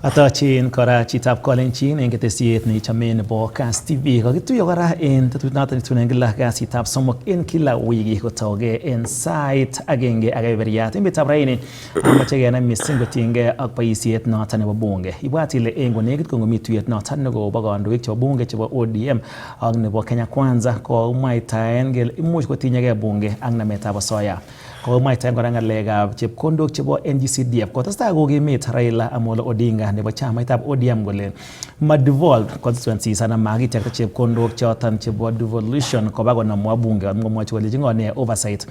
Atachin kora chitab kolenjin en ketesiet neichome nebo KASS TV kakituiyo kora en tetut noton netunen kila kasitab somok en kila wiki kotoge en sait agenge ak kebeberyat en betutab raini amoche kenai missing kotiengei ak boisiet noton nebo bunge. Ibwat ile en konekit kongomi tuyet noton nekobo kandoik chebo bunge chebo ODM ak nebo Kenya Kwanza komwaitaen kele imuch kotinyegei bunge ak nametab asoya. Komwaitaen kora ng'alekab chepkondok chebo NGCDF kotestai kokimit Raila Amolo Odinga nebo chamaitab ODM kole ma-devolved constituencies anan makityakta chepkondok choton chebo devolution koba konamwa bunge amomwochi kole ng'one oversight.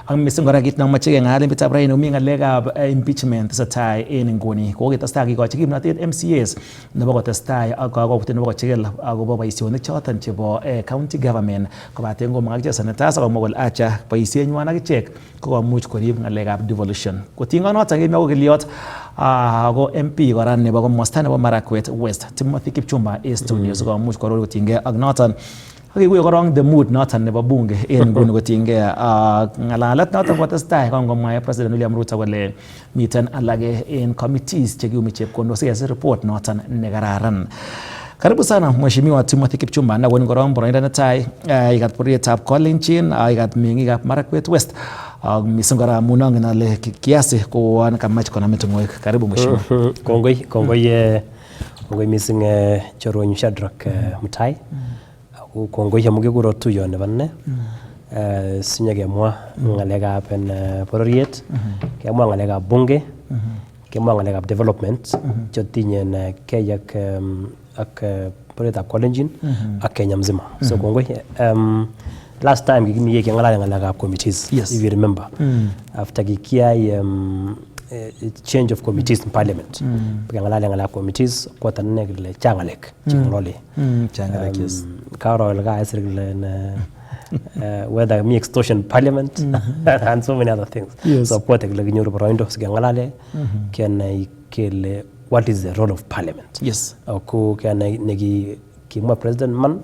Ak missing kora kit nemoche keng'alalen betutab raini komi ng'alekab impeachment tesetai en nguni koketestai kikochi kimnotet MCAs nebo kotestai ak kakwautiet nebo kochigil akobo boisionik choton chebo county government kobaten komong akichek senators akomwa kole acha boisienywan akichek komuch korib ng'alekab devolution. Kotingon noton kemi ako kiliot ako MP kora nebo komosta nebo Marakwet West Timothy Kipchumba en studio sikomuch koror kotinygei ak noton. Akikuye korong the mood noton nebo bunge en nguni kotinygei ng'alalet noton kotestai kongomwae President William Ruto kole miten alage en committees chekiyumi chepkondok sikesir report noton nekararan. Karibu sana Mheshimiwa Timothy Kipchumba na woni korong boroindo netai ikat borietab kolenjin ikat meng'ikab Marakwet West missing kora amun angen ale kiasi koon kamach konam tung'wek. Karibu Mheshimiwa. Kongoi missing chorwenyu Shadrack Mutai. Kongoi amu kekuro tuyo nebo ne. Sinyekemwa ng'alekab bororiet, kemwa ng'alekab bunge, kemwa ng'alekab development chotinye kei ak bororietab kolenjin ak Kenya mzima. So kongoi. Last time kikimiye keng'alale ng'alekab committees, if you remember. After kikiyai change of committees in parliament. Keng'alale ng'alekab committees kwata nne kile changalek chingolole. Changalek, yes. Karo ilga isir kile whether me extortion parliament and so many other things. Yes. So kwata kile kinyoru boroindo sikeng'alale kenai kele what is the role of parliament. Yes. Ako kenai neki kimwa president man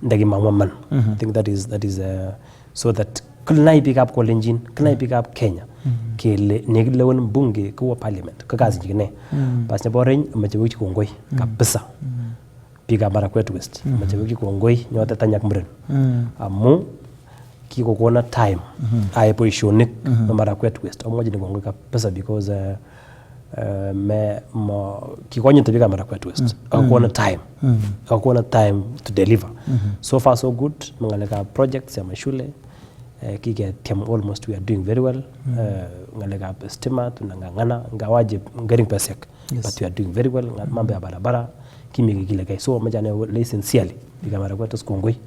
ndagi mama man. I think that is so that kulnai pick up kolenjin, kulnai pick up Kenya. Kele negilewen bunge kuwa parliament. Kakazi jikine. Pas nebo reign machebuki kongoi kabisa. Pick up Marakwet West. Machebuki kongoi nyote tanyak mren. Amu kiko kuona time. Aye positionik Marakwet West. Omoji ni kongoi kabisa because kikonye to pick up Marakwet West. Akuona time to deliver. So far so good. Mangaleka projects ya mashule. Kike tiam almost we are doing very well. Ngaleka stima tunangangana ngawaje getting pesek. But we are doing very well. Mambo ya barabara kimi kile kai. So majane le sincerely pick up Marakwet West kongoi.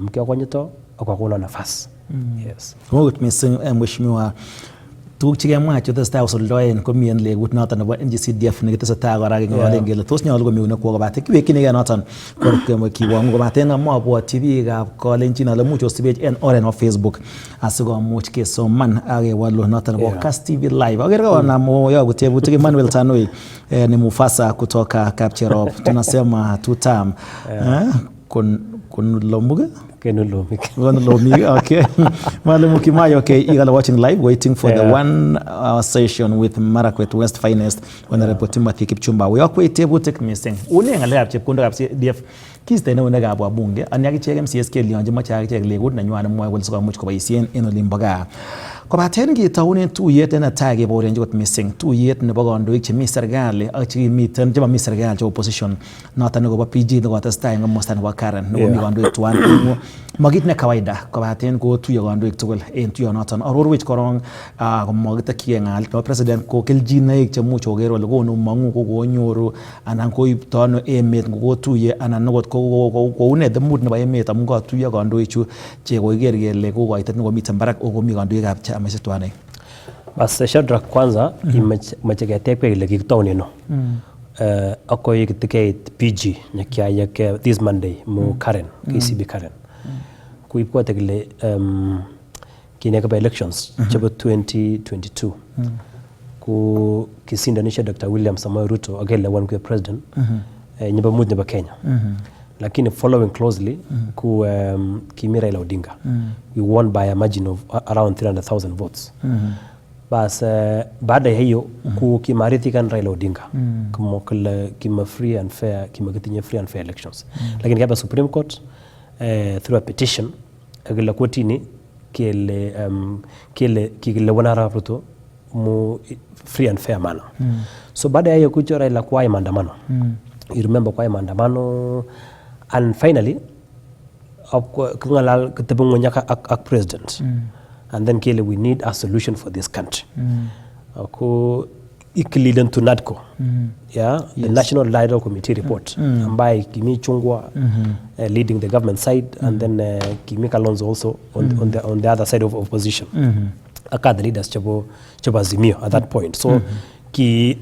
Mkia kwenye to akakuona nafasi. Yes. Ngogot missing Mheshimiwa tuguk chekemwa chetestai kosuldoen komi en legut noton nebo NGCDF nekitesetai kora keng'ololen kele tos nyolu komi unekwo kobate kiwekyinigei noton kiwong'u kobaten amabwotyi biikab kolenjin ale much osibech en oret nebo Facebook asikomuch kesoman ak kewolu noton nebo KASS TV live. Agere kaonam yoku tebutik Emmanuel Tanui ni Mufasa kutoka Kapcherop tunasema tutam kunulombuge Kenulomik, okay. Mwalimu Kimayo, okay, you are watching live, waiting for the 1 hour session with Marakwet West Finest, Honorable Timothy Kipchumba. We are quite able to missing. Uni ngalekab chepkondok CDF kiste wonekab wabunge, ani akichek MCS kelionje mache akichek legut nenywan nemwoe kole sikomuch koboisien en olimbo gaa. Kobaten kitaunen tuyet en netai keborenji kot missing tuyet nebo kandoik chemi serikali ak chekimiten chebo mi serikali chebo opposition noton nekobo PG nekotestai en komosta nebo Karen nekomi kandoik tuan makit ne kawaida kobaten kotuiyo kandoik tugul en tuyonoton arorwech korong komokitokyigei ng'al nebo president ko keljinoik chemuch koker kole konu mong'u kokonyoru anan koipto ano emet kokotuye anan okot koune the mood nebo emet amun katuiyo kandoichu chekoiker kele kokoitet nekomiten barak okomi kandoikab amesitwane. Bas Shadrack kwanza imache ketekwe kile kikitaune no. Akoi kitikait PG nyakiaya this Monday mu Karen KCB Karen. Kuipkote kile kineka elections chabo 2022. Ku kisindanisha Dr. William Samoei Ruto agele one kwa president. Nyimba mood nyimba Kenya. Lakini following closely ku Kimira Raila Odinga. We won by a margin of around 300,000 votes. bas baada ya hiyo kukimarithi kan Raila Odinga kama kima free and fair kima kitinye free and fair elections lakini kaba Supreme Court through a petition agila kotini kile wanara proto mu free and fair manner so baada ya hiyo kucho Raila kwa maandamano you remember kwa maandamano and finally kungalal kitabu ak president and then kile we need a solution for this country ko ikiliden to NADCO yeah the National Dialogue Committee report ambaye kimi chungwa leading the government side and then Kimi Kalonzo also on the other side of opposition aka the leaders chabo Azimio at that point so ki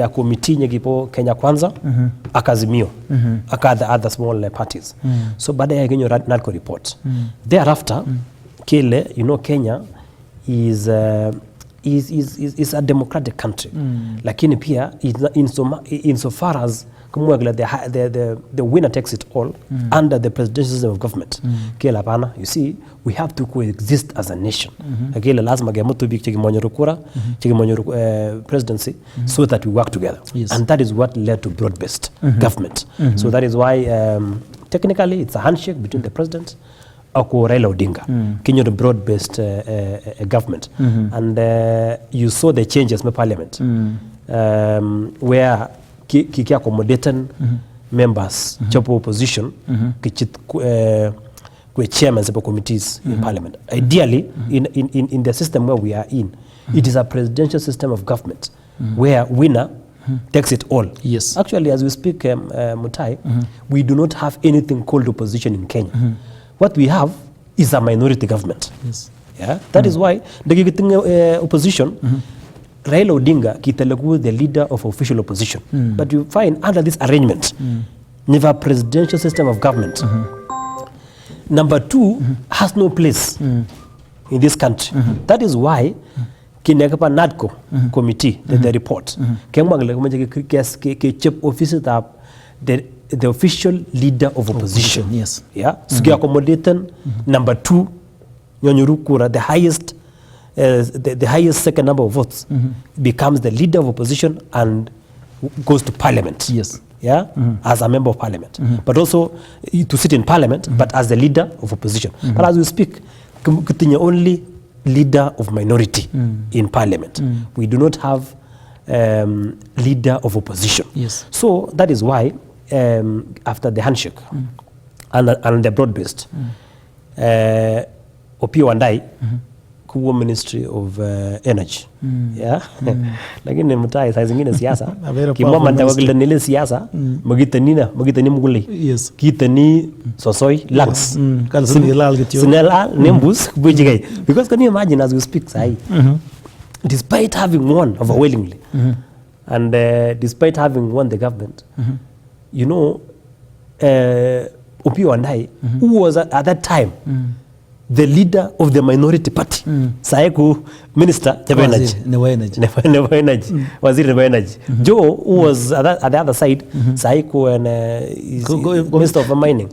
a committee nyegipo Kenya Kwanza akazimio aka the other small parties so baada ya genyo NADCO report thereafter kile you know Kenya is a democratic country lakini pia in so far as kumwagla the winner takes it all under the presidential system of government kila pana you see we have to coexist as a nation kile lazima gemutu big chikimonyoro kura chikimonyoro presidency so that we work together and that is what led to broad-based government so that is why technically it's a handshake between the president ako Raila Odinga kinyo the broad-based government and you saw the changes in parliament where ki accommodating members chapo opposition kichit kwe chairmen of committees in parliament ideally in the system where we are in it is a presidential system of government where winner takes it all yes actually as we speak Mutai we do not have anything called opposition in Kenya what we have is a minority government yes yeah that is why the opposition Raila Odinga kitalagu the leader of official opposition but you find under this arrangement never presidential system of government number 2 has no place in this country that is why kinekapa NADCO committee the report kemwagala ke chip office of the official leader of opposition yes yeah so accommodating number 2 nyonyuru kura the highest the highest second number of votes becomes the leader of opposition and goes to parliament yes yeah as a member of parliament but also to sit in parliament but as the leader of opposition but as we speak kutinya only leader of minority in parliament we do not have leader of opposition yes so that is why after the handshake and the broad-based Opiyo Wandayi kuwa Ministry of Energy yeah lakini Mutai saa zingine siasa kimoma ndawagila nile siasa magitani mugule yes kitani sosoi langs kan sinilal gityo sinilal nembus bujigai because can you imagine as we speak sai despite having won overwhelmingly and despite having won the government you know Opiyo Wandayi who was at that time the leader of the minority party Saiku minister Never Energy waziri Never Energy Joe who was at the other side Saiku and minister of mining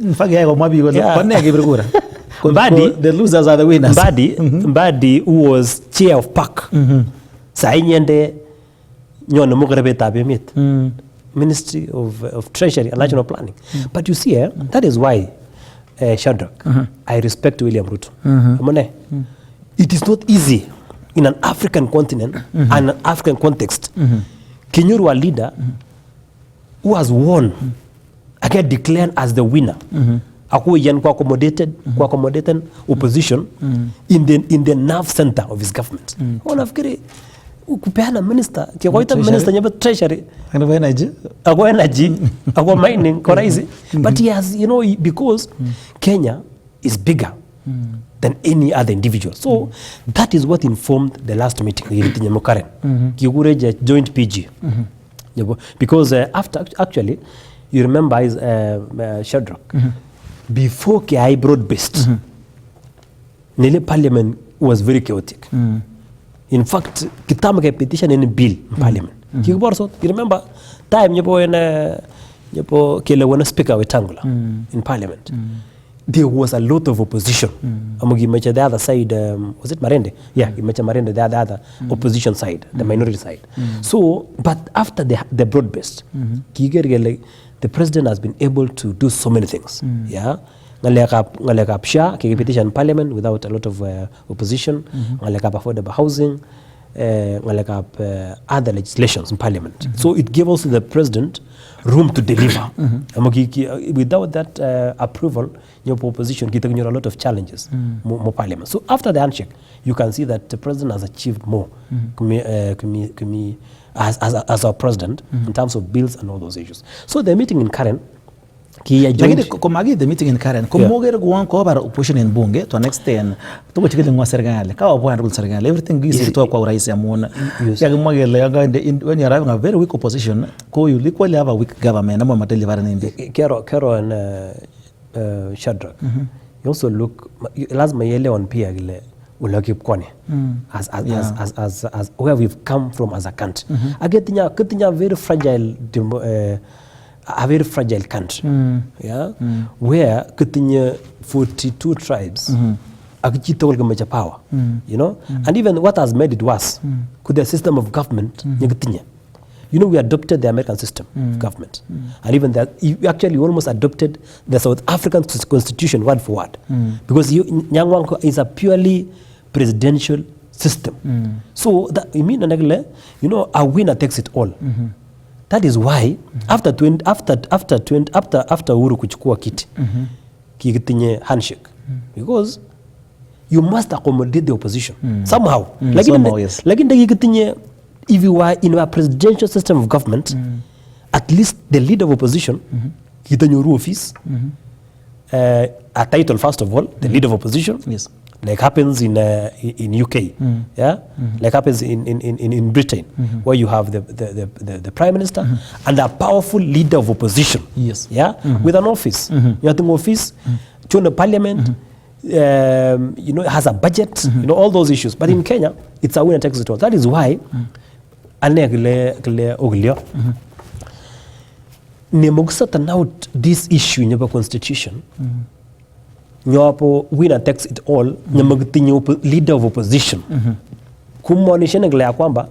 Mbadi the losers are the winners Mbadi who was chair of PAC Sainyende nyono Mung'Aret tabemit Ministry of Treasury and National Planning but you see that is why Shadrach, I respect William Ruto. It is not easy in an African continent and an African context. Kenyuru, a leader who has won, again declared as the winner. Ako yan ko accommodated opposition in the nerve center of his government. Nafikiri kupeana minister kikoita minister nyebe treasury ako energy ako mining kwa raisi but he has you know because Kenya is bigger than any other individual so that is what informed the last meeting in Mung'Aret kigureja joint PG because after actually you remember is Shadrach before KI broad-based nile parliament was very chaotic in fact kitama ke petition in bill in parliament kikubor so you remember time nyepo kele wana speaker Wetangula in parliament there was a lot of opposition. The other side, was it Marende? Yeah, Marende, the other opposition side, the minority side. So, but after the broad-based, the president has been able to do so many things. Yeah. Ngalekap sha petition parliament without a lot of opposition. Ngalekap affordable housing. Other legislations in parliament. So it gave also the president room to deliver. Without that approval, your opposition get a lot of challenges, more parliament. So after the handshake, you can see that the president has achieved more as our president in terms of bills and all those issues. So the meeting in Karen, the meeting in Karen, opposition in bunge to an extent to which getting was everything is talk about rice when you're having a very weak opposition, you equally have a weak government. Kero and Shadrach. You also look last Mayele on Piagile as where we've come from as a country. I get very fragile a very fragile country, where 42 tribes are power, and even what has made it worse, the system of government, we adopted the American system of government, and even that, actually almost adopted the South African constitution word for word, because Nyangwanko is a purely presidential system. So that a winner takes it all. That is why after Uhuru kuchukua kiti kitinye handshake, because you must accommodate the opposition somehow. Yes. If you are in a presidential system of government, at least the leader of opposition kitanyoru office, a title first of all, the leader of opposition. Yes. Like happens in UK, like happens in Britain, where you have the prime minister and a powerful leader of opposition, with an office. You have an office, join the parliament, has a budget, all those issues. But in Kenya, it's a winner takes it all. That is why, Nemogsatan out this issue in the constitution. Nyopo winner takes it all, nyamagtinyo leader of opposition. Kumonisha ya kwamba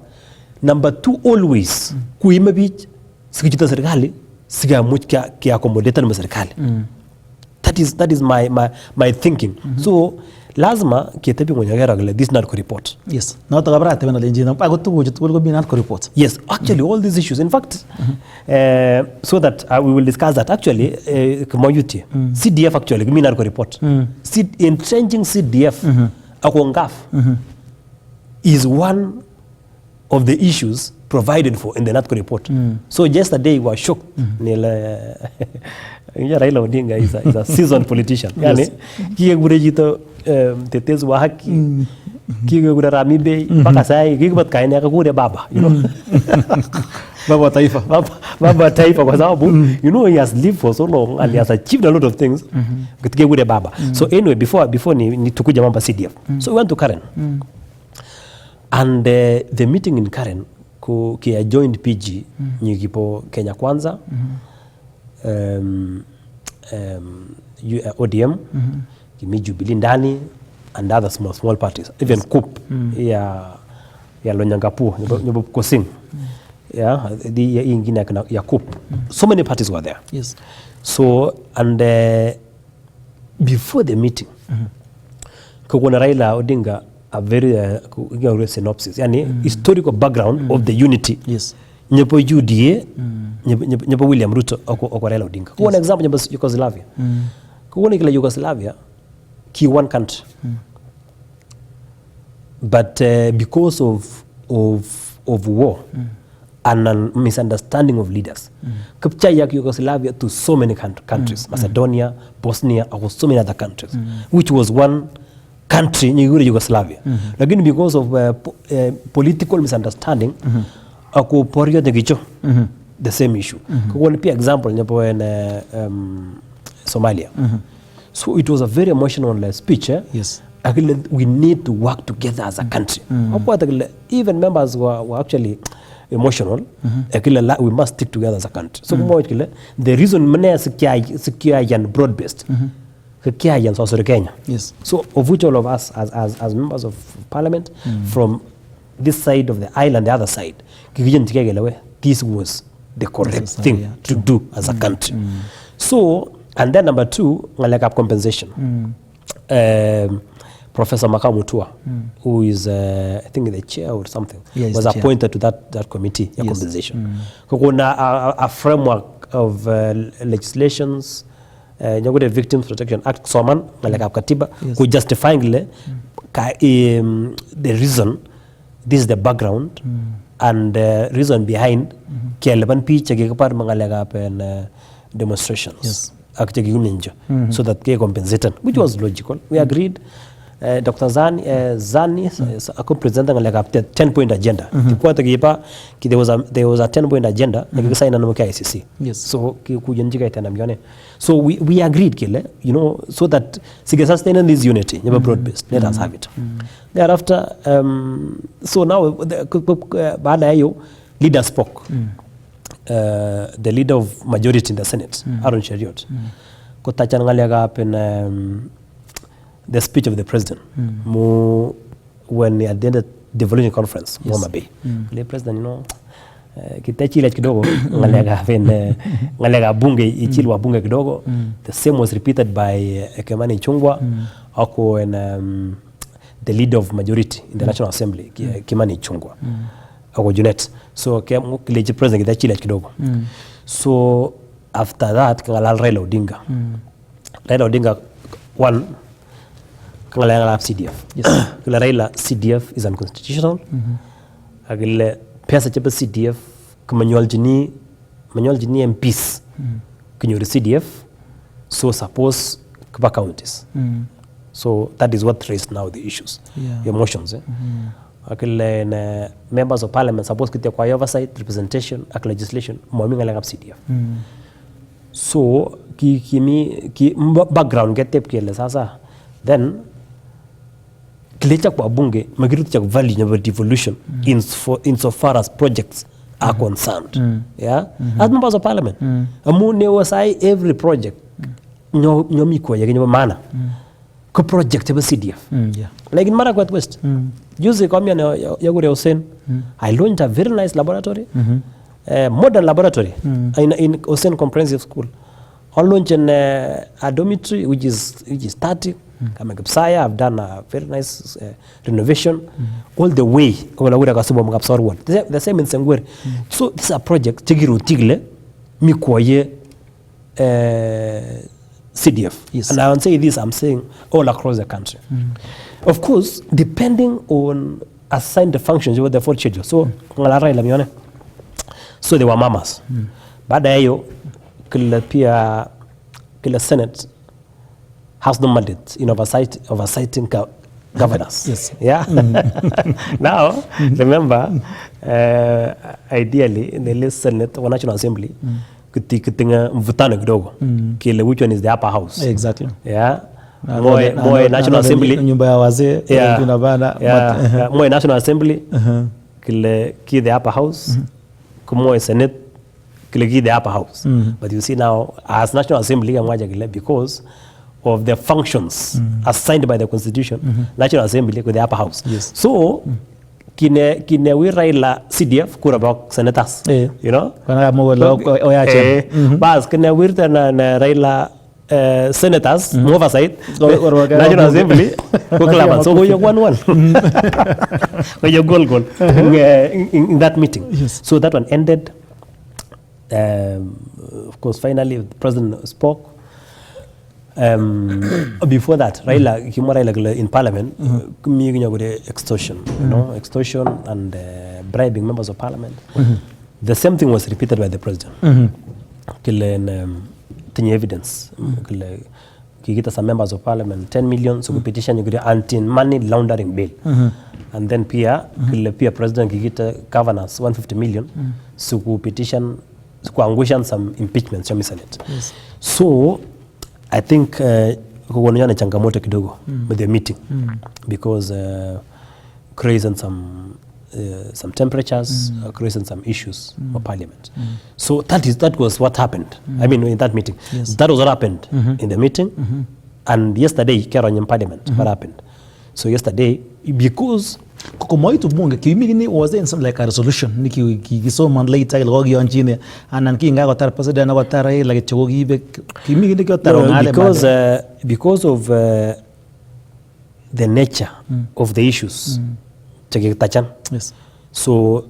number 2 always kuimebich sikijita serikali sigamuch kia accommodate na serikali. That is my thinking. So lazima kietepi ngonyagera this not report. Yes. Now to gabra tebena lenjina pago tu go be not report. Yes, actually all these issues. In fact, so that we will discuss that actually commodity. CDF actually me not report. Entrenching CDF akongaf is one of the issues provided for in the NATCO report. So yesterday we were shocked. Raila Odinga is a seasoned politician. Yes. Tetezi wa haki kigura ramibe mpaka sai kikibat kaini akakure baba, baba taifa baba taifa kwa sababu he has lived for so long and he has achieved a lot of things kigure baba. So anyway, before ni tukuja mambo CDF, so we went to Karen and the meeting in Karen kia joined PG nyikipo Kenya Kwanza, ODM, Kimi Jubilee ndani and other small parties, even KUP ya Lonyangapu, nyobo Kosing, the ingine ya KUP. So many parties were there. Yes. So and before the meeting, kuna Raila Odinga a very synopsis, yani historical background of the unity. Yes. Nyopo UDA, nyopo William Ruto oko Raila Odinga. Kuna example nyopo Yugoslavia. Kuna kila Yugoslavia ki one country. But because of war and a misunderstanding of leaders, Kipchumba Yugoslavia to so many countries, Macedonia, Bosnia, or so many other countries, which was one country in Yugoslavia. Again, because of political misunderstanding, the same issue. One example in Somalia. So it was a very emotional speech. Yes. We need to work together as a country. Even members were actually emotional. We must stick together as a country. So the reason mane secure and broad-based. Kenya and also Kenya. Yes. So of which all of us as members of parliament from this side of the island, the other side, this was the correct thing to do as a country. So, and then number two, like compensation. Professor Makamutua, who is, I think, the chair or something, was appointed to that committee, compensation. A framework of legislations, the Victims Protection Act, Soman, like Katiba, who justifying the reason, this is the background, and the reason behind, demonstrations. So that they compensated, which was logical. We agreed. Dr. Zani presenting like a 10-point agenda. There was a 10-point agenda. ICC. Yes. So we agreed, so that sustain this unity, never broad-based. Let us have it. Thereafter, so now the leader spoke. The leader of majority in the Senate, Aaron Cheriot, the speech of the president, when at the end of the devolution conference, the president, the same was repeated by Kimani Ichung'wah, and the leader of majority in the National Assembly, Kimani Ichung'wah. So president so after that Raila Odinga one CDF. Yes. Raila CDF is unconstitutional. Agile pesa chepe CDF manual jini MPs kunyo CDF so suppose kaba counties. So that is what raised now the issues, the emotions. Members of parliament supposed to take oversight, representation, legislation, CDF. So, background get tape then bunge value devolution insofar as projects are concerned. As members of parliament, every project project CDF. Like in Marakwet West. Usually come here I launched a very nice laboratory, modern laboratory in Hussein Comprehensive School. I launched a dormitory which is static. I've done a very nice renovation all the way. The same in Sengwer. So this is a project Tigle Mikwaye CDF. Yes. And I won't say this, I'm saying all across the country. Of course, depending on assigned functions, the fourth schedule. So, so they were mamas. But the Senate has no mandate in oversighting governance. Yes. Yeah. Now, remember, ideally, in the Senate or National Assembly, mvutano kidogo kile which one is the upper house. Exactly. Yeah. More National Assembly. Nyumba ya wazee more National Assembly kile ki the upper house. More Senate kile ki the upper house. But you see now as National Assembly because of the functions assigned by the Constitution, National Assembly with the upper house. Yes. So kine we Raila CDF kura about senators, you know. Bas kine we na Raila senators oversight National Assembly kuklaba. So we 1-1. We goal in that meeting. Yes. So that one ended. Of course, finally the president spoke. Before that, Raila in parliament, extortion, extortion and bribing members of parliament. The same thing was repeated by the president. Evidence. Some members of parliament 10 million so petition anti-money laundering bill. And then peer president governors 150 million so petition some impeachment Senate. Yes. So I think kuonekana changamoto kidogo with the meeting because creating some temperatures, creating some issues for parliament. So that was what happened. I mean in that meeting. Yes. That was what happened in the meeting. And yesterday, Kero in Parliament, what happened? So yesterday, because kumoitu bunge kimi was in some like a resolution niki so man later logi on chine anan kinga gotar president gotar like chogi be kimi ni gotar ngale because of the nature of the issues tachan. Yes. So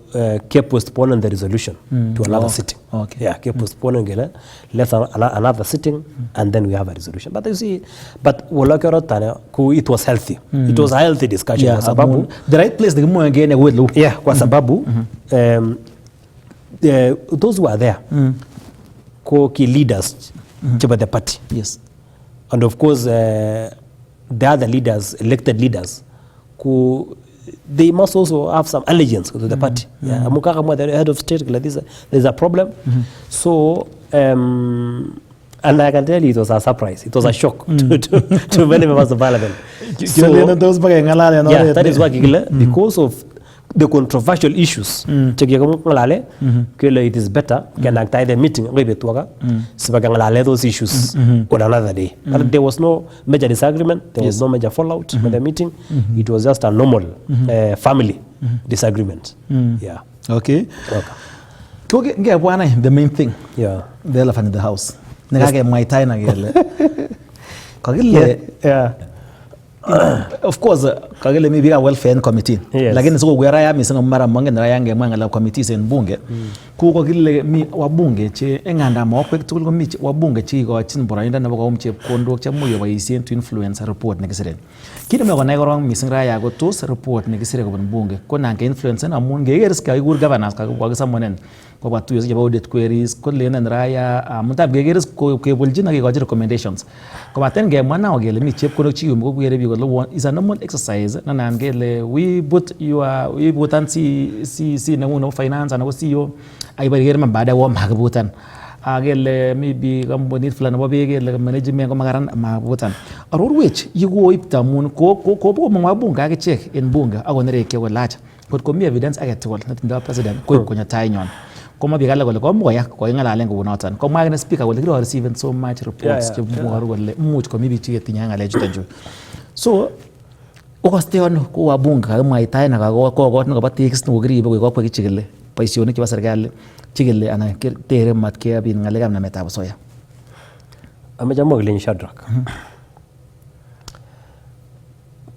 kept postponing the resolution to another sitting. Okay. Yeah, kept postponing it. Let's another sitting and then we have a resolution. But you see, but it was healthy. It was a healthy discussion. Yeah, sababu the right place the more again with yeah, kwa sababu those who are there key leaders to the party. Yes. And of course the other leaders, elected leaders who they must also have some allegiance to the party. Yeah, the head of state, like this, there's a problem. So, and I can tell you, it was a surprise. It was a shock to many members of parliament. So, yeah, that is why because of the controversial issues, it is better can act the meeting those issues on another day. But there was no major disagreement. There was no major fallout with the meeting. It was just a normal family disagreement. Yeah. Okay. The main thing. Yeah. The elephant in the house. Yeah. Of course, kagele maybe a welfare committee. Yes. Lakini siko gwera misanga mara monge na yange mwanga la committees en bunge. Kuko gile mi wabunge che enganda maopek tukul ko mi wabunge che ko chin borainda na ko umche kondok cha muyo baisien to influence report ne kisire. Kini me ko na gorong misanga ya go tos report ne kisire ko bunge. Ko na ke influence na mun ge geres ka gur governance ka ko ga samonen. Ko ba tuyo ba audit queries ko le na raya mutab ge geres ko ke buljina ge go recommendations. Ko baten ge mana o gele mi chep ko chi ko gwere bi is a normal exercise na nangele we put si na uno finance na CEO ay barigere man bada wa magbutan agele maybe company fulani babegele management ko magaran magbutan aror which yugo ipta mun ko mo bunga ke check in bunga agonere ke ko lacha ko mi evidence agetwol na president ko ko nyata nyon ko mabigala gole ko moya ko ngala lengo bunotan ko magna speaker gole gro receive so much reports to bugaru gole much ko mibi chige tinyanga le jutanju. So okosteon ko wabunga maitai na ko no batikis no gri ko ko kichigele paisioni ki basargal chigele ana tere mat ke abin ngale gam na meta soya amejambo glen Shadrack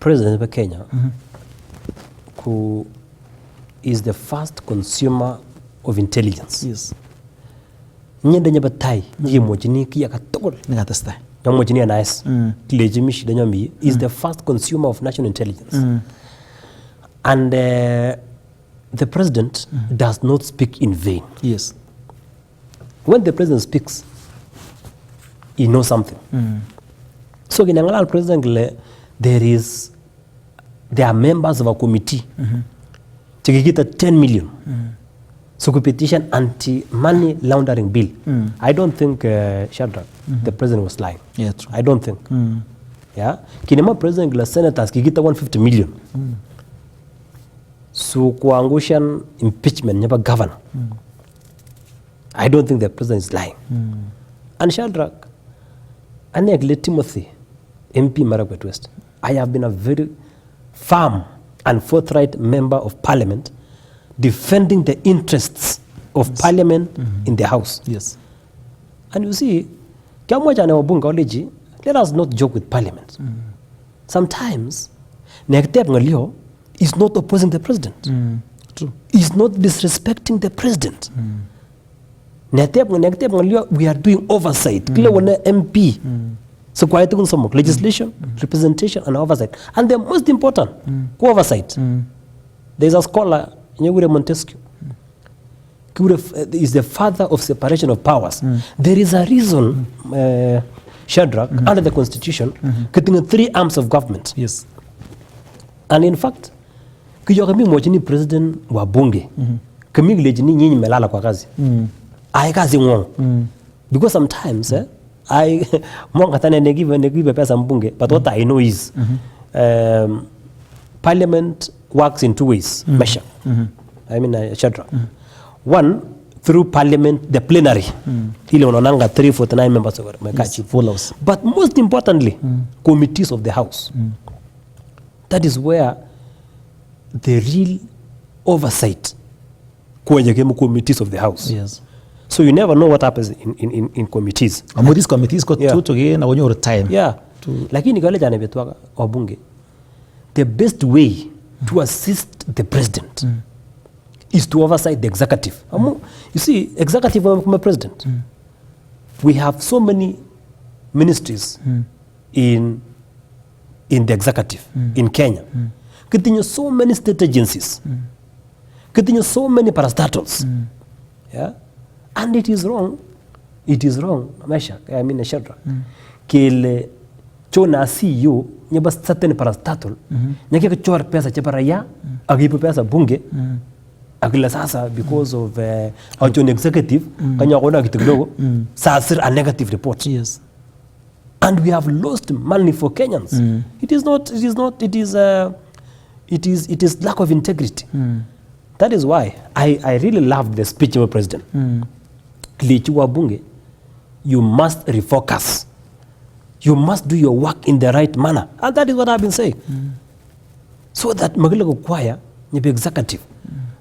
president of Kenya who is the first consumer of intelligence. Yes. Nyende nyabatai nyimojini kiya katogol ngatastai Yamojini Anais, Klejimish Danyami, is the first consumer of national intelligence. And the president does not speak in vain. Yes. When the president speaks, he knows something. So in Angalal president, there are members of a committee to get 10 million. So we petition anti-money laundering bill. I don't think Shadrack, the president was lying. Yeah, true. I don't think. Yeah, kinema president la senators kigita 150 million. So kuangushan impeachment nyaba governor. I don't think the president is lying. And Shadrack, anegle Timothy, MP Marakwet West. I have been a very firm and forthright member of parliament defending the interests of parliament in the house. Yes. And you see, let us not joke with parliament. Sometimes, Nektep Ngalio is not opposing the president. True. Is not disrespecting the president. Nektep Ngalio, we are doing oversight. MP. So some legislation, representation, and oversight. And the most important, oversight. There's a scholar, Montesquieu, is the father of separation of powers. There is a reason, Shadrach, under the constitution, getting 3 arms of government. Yes. And in fact, kujokami mwachini president wa bunge, kami lejini nyinyi melala kwa kazi. Ay kazi ngong. Because sometimes, I mwanga tane negive pesa mbunge, but what I know is, parliament works in 2 ways, measure. I mean, Shadrach. One, through parliament, the plenary. Ile unaonanga 349 members wamekaa chini. Full house. But most importantly, committees of the house. That is where the real oversight kwenye committees of the house. Yes. So you never know what happens in committees. Amo these committees ko tutoge na wonyo time. Yeah. Lakini kale jana betwa wabunge, the best way to assist the president is to oversight the executive. You see, executive from a president. We have so many ministries in the executive in Kenya. Continue so many state agencies. Continue so many parastatals. Yeah? And it is wrong. It is wrong. I mean, Shadra. Kile chona CEO nyeba certain parastatal. Nyake kuchora pesa chepa raya, agipu pesa bunge. Agila sasa because of an executive kanya kona kitu kidogo sasir a negative report. Yes. And we have lost money for Kenyans. It is lack of integrity. That is why I really loved the speech of the president. Lichua bunge, you must refocus. You must do your work in the right manner. And that is what I've been saying. So that Magila Kwaya, the executive,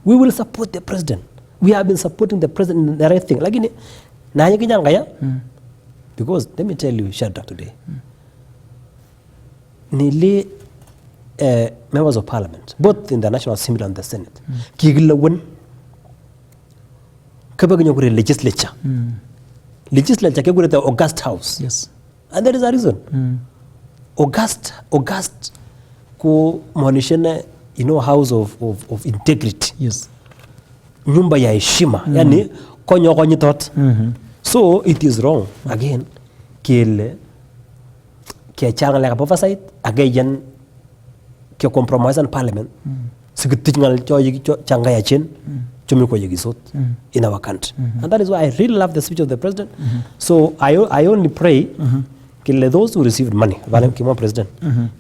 we will support the president. We have been supporting the president in the right thing. Because let me tell you, Shadrach, today, nearly members of parliament, both in the National Assembly and the Senate, Kigilawan, Kabaganyakuri legislature. Legislature, Kabaganyakuri the August House. Yes. And there is a reason. August, ko monishene, house of integrity. Yes. Nyumba ya heshima, yani konyo tot. So it is wrong again. Kile changa la oversight again ke compromise in parliament. Sikitingal changa ya chen chumi ko yegisot in our country. And that is why I really love the speech of the president. So I only pray kile those who received money, Valem Kimo president,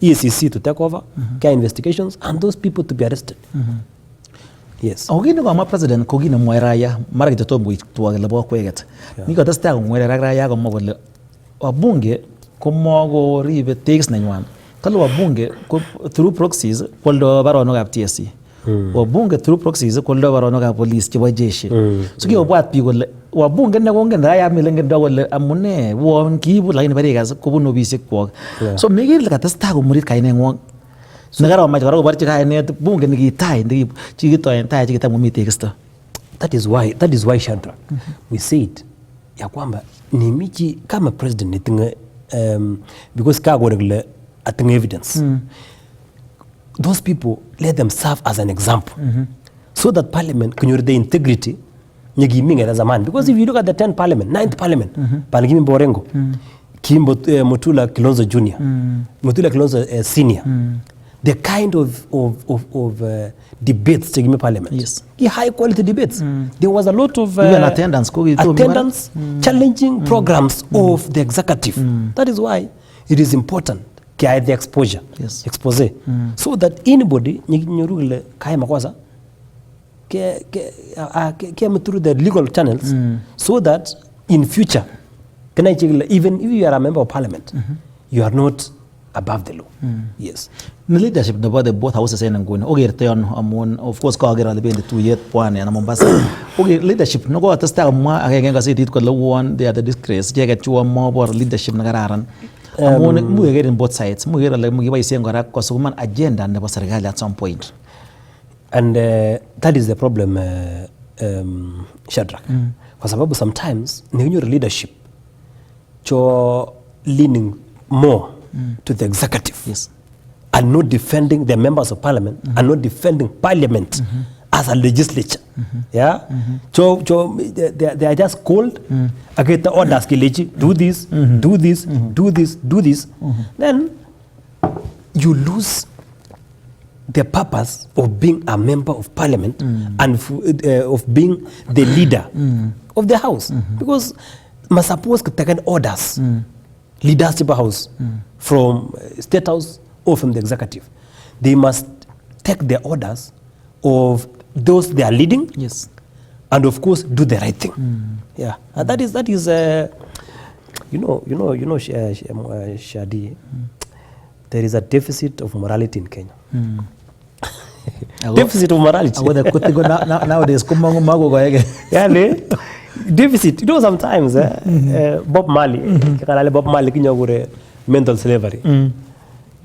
EACC to take over, care investigations, and those people to be arrested. Yes. Ogino kama president kogina mweraya mara kitotombo itwa lebo kweget. Niko tasta ko mweraya ya ko mogole wabunge ko mogo ribe takes na nywan. Kalo wabunge through proxies koldo barono ga TSC. Wabunge through proxies koldo barono ga police chebo jeshi. So kiyo bwat pi kole wabunge na kongen raya milenge dogole amune won kibu lakini barega ko bunu bise ko. So migil ka tasta ko murit kaine ngwong. That is why Chandra, we said ya kwamba ni miji kama president nitinga because kago regular atinga evidence. Those people let them serve as an example so that parliament can use the integrity nyagi minga as a man. Because if you look at the 10th parliament, 9th parliament, Panagimi Borengo, Kimbo Mutula Kilonzo Jr., Mutula Kilonzo Senior, the kind of debates taking in parliament. Yes. High quality debates. There was a lot of even attendance challenging programs of the executive. That is why it is important to the exposure, expose, so that anybody came through the legal channels, so that in future, even if you are a member of parliament, you are not above the law. Yes. The leadership about the both houses and going. Okay, turn of course call get the 2 year plan and Mombasa. Okay, leadership no go to start more again I say it could one they are the disgrace. They get you more about leadership nagaran. Mu get in both sides. Mu get like mu give saying gora cause woman agenda and was at some point. And that is the problem Shadrach. For sababu sometimes when your leadership cho leaning more to the executive, yes, and not defending the members of parliament, and not defending parliament as a legislature. Yeah, so they are just called against the orders. Do this, do this, do this, do this. Then you lose the purpose of being a member of parliament and of being the leader of the house, because must suppose to take orders. Leadership house from state house or from the executive. They must take the orders of those they are leading, yes, and of course do the right thing. Yeah, and that is Shadi, there is a deficit of morality in Kenya. Deficit of morality. Nowadays, deficit. Sometimes Bob Marley kinyogure mental slavery.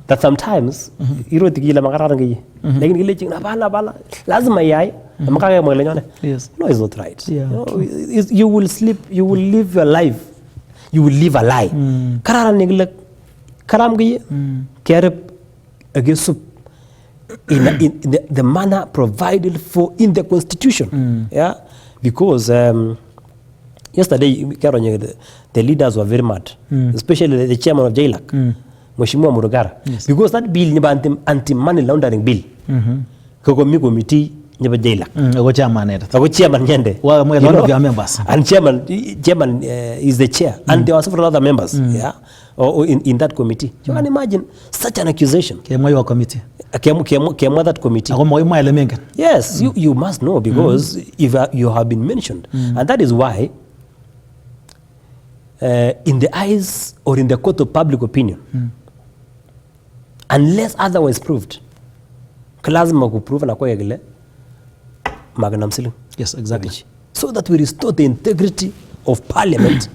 That sometimes tikila makaranga lakini kile chingna bala lazima yai makaka mwele nyone. Yes. No, it's not right. Yeah, you will sleep, you will live your life, you will live a lie. Karara nigla karam gi kerep agesup in the manner provided for in the constitution. Yeah, because yesterday the leaders were very mad, especially the chairman of JLAC, Mheshimiwa Murugara, because that bill ni anti-money laundering bill. Koko mi committee nyeba JLAC. Ago chairman nyende. Well, one of your members. And chairman is the chair, and there were several other members. Yeah, or in that committee. You can imagine such an accusation. Your committee. That committee. Yes, you must know, because if you have been mentioned, and that is why in the eyes or in the court of public opinion, unless otherwise proved, lazima kuprove na kwegele magnum sealing. Yes, exactly. So that we restore the integrity of parliament,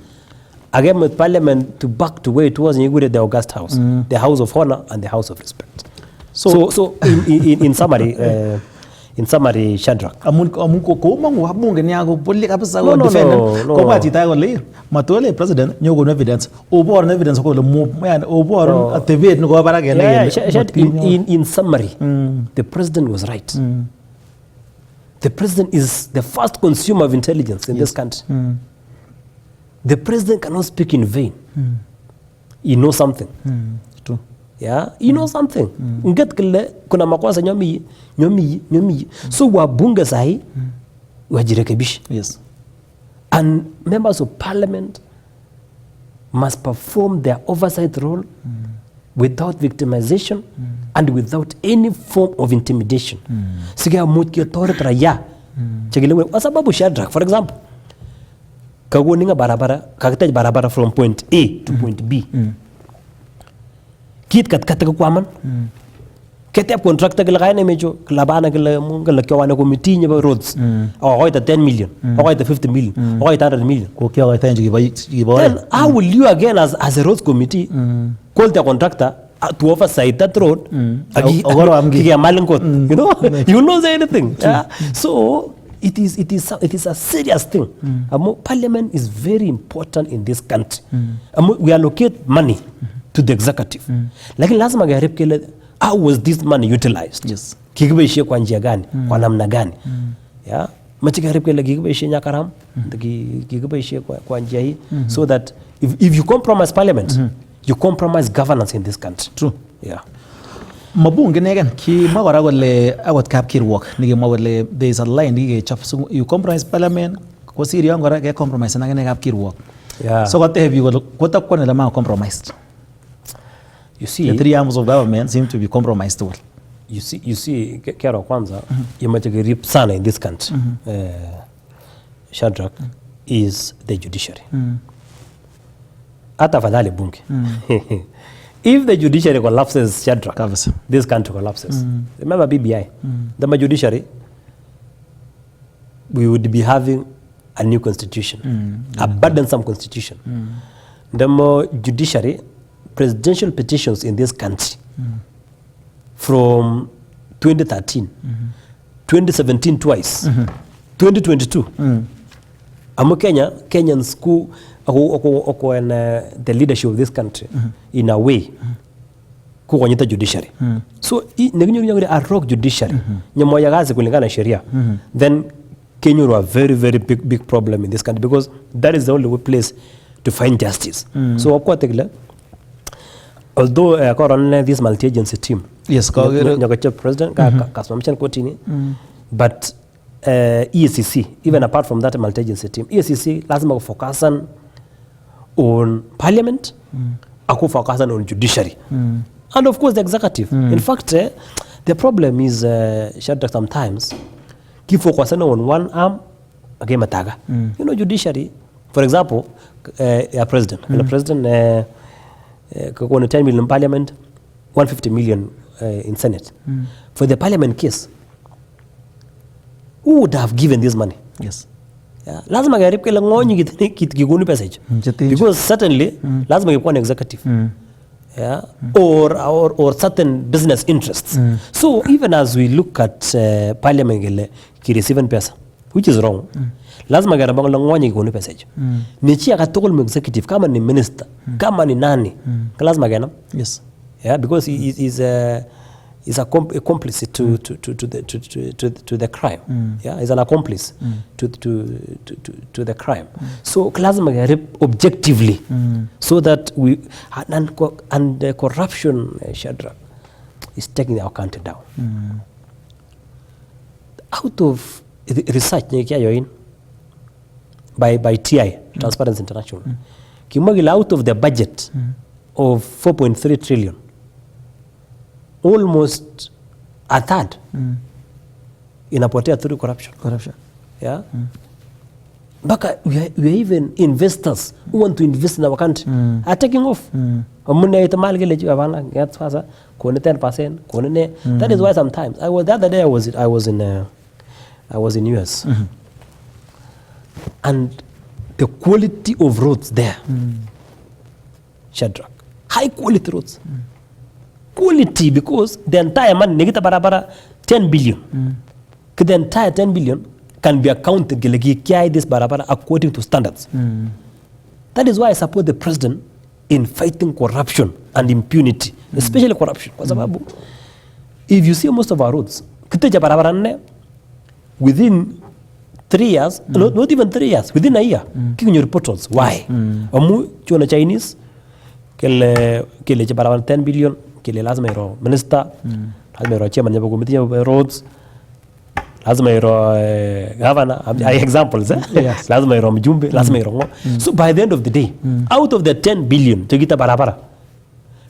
again with parliament to back to where it was in the August House, the house of honor and the house of respect. So in summary, Shadrach. Matole president nyogo no evidence. Evidence ko in summary, the president was right. The president is the first consumer of intelligence in this country. The president cannot speak in vain. He knows something. True. Yeah, he knows something. Nget kile kuna makosa nyomi. So wabunge sahi wajirekebishe. Yes. And members of parliament must perform their oversight role without victimization and without any form of intimidation. Sikia mutki authority raya. Chagile kwa sababu Shadrach, for example, kagoninga barabara from point A to point B. Kit katika kwaman. Ketep contractor kila mejo labana kila kwa committee nyeba roads. Or 10 million, or 50 million, or 100 million. Then how will you again as a roads committee call the contractor to oversight that road? You will not say anything. So it is a serious thing. Parliament is very important in this country. We allocate money to the executive. Lakini lazima garip kile, how was this money utilized? Yes. Kikibaishia kwa njia gani? Kwa namna gani? Yeah. Machigarip kile kikibaishia nyakaram, kikibaishia kwa njia hii, so that if you compromise parliament, you compromise governance in this country. True. Yeah. Mabunge negen ki magora gole awat kap kirwok nige mawale there is a line nige chap you compromise parliament ko siri ngora ke compromise na nge kap kirwok. Yeah. So what have you got up on the compromised? You see, the three arms of government seem to be compromised well. You see, kero kwanza yamategerip sana in this country. Shadrach is the judiciary. Hata fadhali bunge. If the judiciary collapses, Shadrach, this country collapses. Remember BBI, the judiciary, we would be having a new constitution, a burdensome constitution. The more judiciary, presidential petitions in this country from 2013, 2017 twice, 2022. Kenyans who in the leadership of this country, in a way, kuonyesha judiciary. So a rock judiciary, kulingana sheria. Then Kenya are a very, very big problem in this country, because that is the only place to find justice. So although this multi-agency team, yes, president but EACC, even apart from that multi-agency team, EACC lazima focus on parliament, focus on judiciary, and of course the executive. In fact, the problem is Shadrach sometimes keep focusing on one arm age mataga. You know, judiciary, for example, a president, the president go 10 million in parliament, 150 million in Senate. For the parliament case, who would have given this money? Yes. Yeah. Lazima garip kila ngonyi kiguni pesa hicho. Because certainly lazima ikuwa na executive. Yeah. Or certain business interests. So even as we look at parliament gele ki receive pesa, which is wrong. Lazima garabang ngonyi kiguni pesa hicho. Nichi akatokol mu executive kama ni minister, kama ni nani. Lazima ganam. Yes. Yeah, because he is a accomplice to the crime. Yeah, he's an accomplice to the crime. So lazima garip objectively, so that we and the corruption, Shadrach, is taking our country down. Out of research by TI, Transparency International, out of the budget of 4.3 trillion, almost a third inapotea through corruption. Yeah. Baka we are even investors who want to invest in our country are taking off. That is why sometimes the other day I was in US, and the quality of roads there, Shadrach, high quality roads. Quality, because the entire money negita barabara 10 billion. The entire 10 billion can be accounted this barabara according to standards. That is why I support the president in fighting corruption and impunity, especially corruption. If you see most of our roads, within 3 years, not even 3 years, within a year, kicking your portals. Why? Chinese, kele barabara 10 billion. Kile lazima iro minister, lazima iro chairman ya committee of roads, lazima iro governor, examples, yes. Lazima iro mjumbe, lazima iro. So by the end of the day, out of the 10 billion chikita barabara,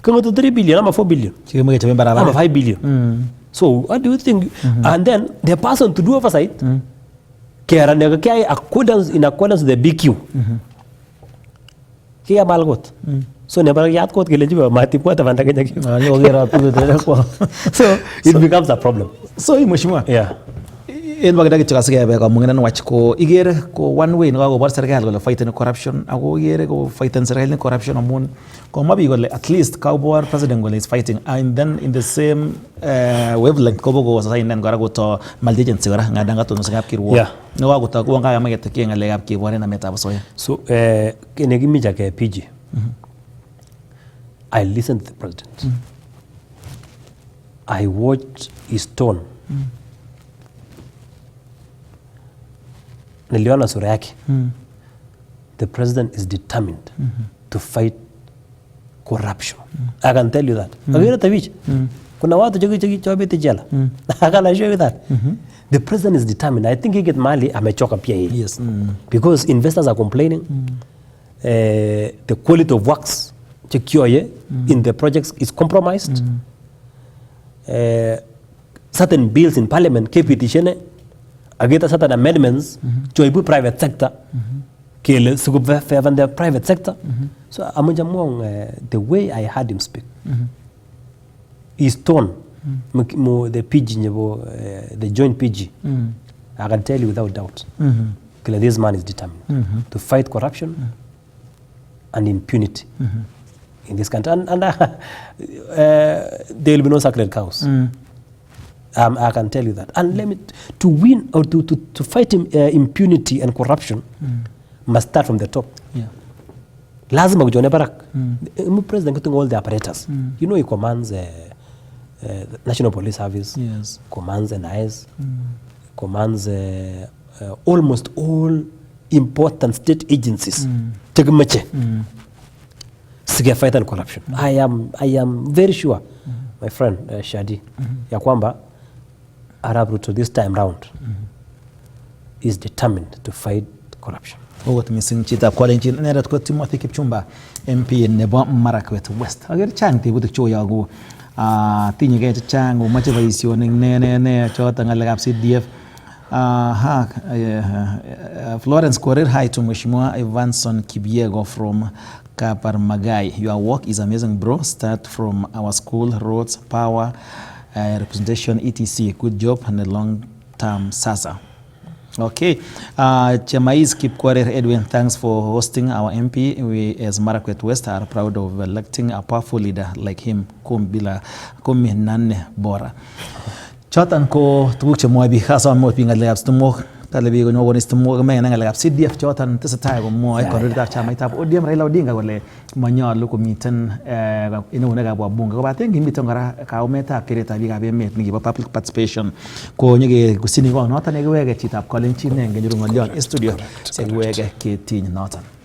kama to 3 billion ama 4 billion, ama 5 billion. So what do you think? And then the person to do oversight, kaya in accordance with the BQ, kaya malgot. So never yat kot kile jiba mati po tavanda kenya ki. So it becomes a problem. So mheshimiwa. Yeah. In bagada kichaka sige ba ko mungina watch ko igere ko one way no go bar serikal go fight in corruption ago igere go fight in serikal corruption amun ko mabi go at least ka board president go is fighting, and then in the same wavelength ko go sa inen go to maldigent sigara ngadanga to no sigap kirwo. Yeah. No go to ko nga magete ki ngale gap ki bore na meta bosoya. So kene gimi jake PG. I listened to the president. I watched his tone. Niliona sura yake. The president is determined to fight corruption. I can tell you that. Agora tabichi. Kuna watu chiki chobete jela. I can assure you that. The president is determined. I think he get mali amechoka pia yeye. Yes. Because investors are complaining. The quality of works in the projects is compromised. Certain bills in parliament petition against certain amendments to the private sector. Favor the private sector. So the way I heard him speak, his tone, the PG, the joint PG, I can tell you without doubt, this man is determined to fight corruption and impunity in this country, and there will be no sacred cows. I can tell you that. And to win or to fight impunity and corruption must start from the top. Yeah. Lazima kujone barak. The president getting all the apparatus. You know, he commands National Police Service. Yes. Commands NIS. Commands almost all important state agencies. Fight and corruption. I am very sure, my friend Shadi, ya kwamba Arab Ruto this time round is determined to fight corruption. What missing chita kwalenjin nera ko Timothy Kipchumba MP nebo Marakwet West. Agar chang ti butik choya go tinye ke chang o mache vision ne chota ngalek ab CDF Florence Korir, hi to Mheshimiwa Evanson Kibiego from Kaparmagai. Your work is amazing, bro. Start from our school, roads, power, representation, etc. Good job and a long term sasa. Okay. Chamais Kipkorir Edwin, thanks for hosting our MP. We as Marakwet West are proud of electing a powerful leader like him. Kumi nane bora. Chotan ko tuguk chemwoe biik hasa mwoe biik ngalekab stimok kale biik konyo konis stimok meng ngalekab CDF choton tesetai komwoe kandoindetab chamaitab ODM Raila Odinga kole manyolu komiten eunekab wabunge kobaten kimiten kora kaumetab keretab biikab emet nekibo public participation ko nyeke kusini ko noton nekiweke chitab Kalenjin nengenyoru ng'olyon en studio sekiweke ketiny noton.